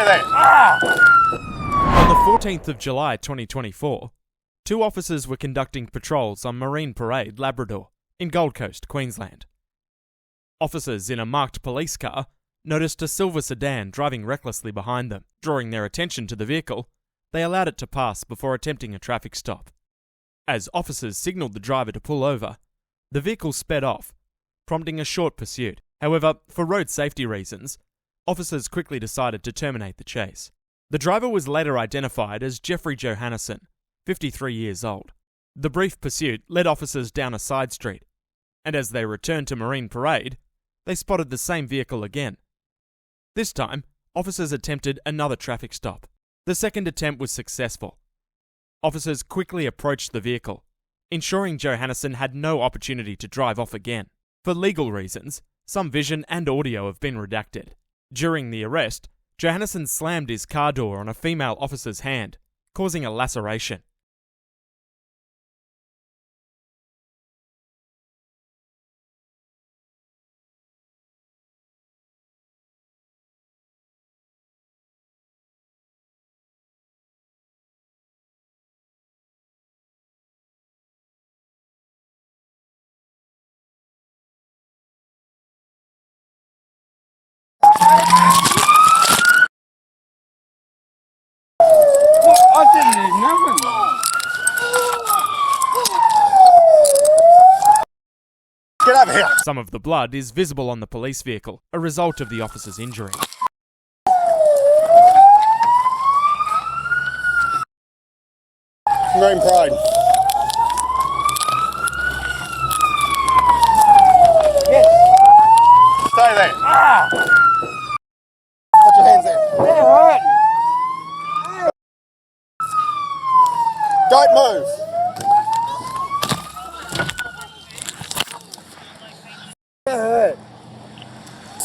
Stay there. On the 14th of July 2024, two officers were conducting patrols on Marine Parade, Labrador, in Gold Coast, Queensland. Officers in a marked police car noticed a silver sedan driving recklessly behind them. Drawing their attention to the vehicle, they allowed it to pass before attempting a traffic stop. As officers signalled the driver to pull over, the vehicle sped off, prompting a short pursuit. However, for road safety reasons, officers quickly decided to terminate the chase. The driver was later identified as Jeffrey Johannesson, 53 years old. The brief pursuit led officers down a side street, and as they returned to Marine Parade, they spotted the same vehicle again. This time, officers attempted another traffic stop. The second attempt was successful. Officers quickly approached the vehicle, ensuring Johannesson had no opportunity to drive off again. For legal reasons, some vision and audio have been redacted. During the arrest, Johannesson slammed his car door on a female officer's hand, causing a laceration. I didn't do nothing. Get over here. Some of the blood is visible on the police vehicle, a result of the officer's injury. Marine Parade. Yes. Stay there. Put your hands there. They're hurt. Don't move. They're hurt.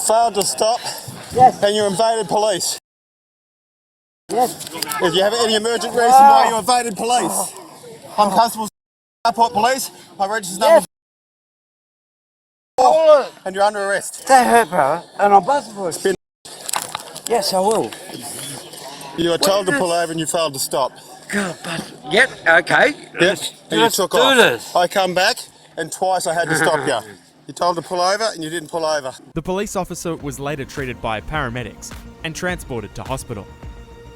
Failed to stop Yes. and you invaded police. Yes. If you have any emergent reason why you invaded police, I'm Constable Airport Police. My registered number Yes. Hold it. and you're under arrest. They hurt, brother. And I'm busted for it. Yes, I will. You were told to pull over and you failed to stop. God, but yep. Okay. Yes, and you Let's took do off. this. I come back and twice I had to stop you. You told to pull over and you didn't pull over. The police officer was later treated by paramedics and transported to hospital.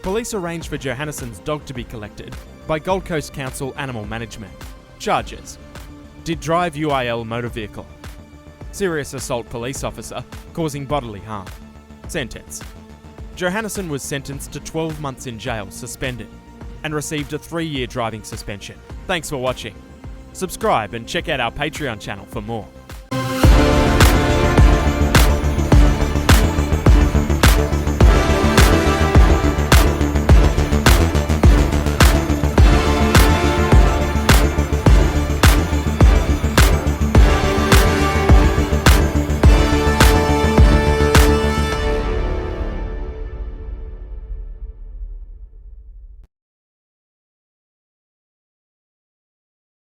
Police arranged for Johannesson's dog to be collected by Gold Coast Council Animal Management. Charges: did drive UIL motor vehicle. Serious assault police officer causing bodily harm. Sentence: Johannesson was sentenced to 12 months in jail suspended and received a 3-year driving suspension. Thanks for watching. Subscribe and check out our Patreon channel for more.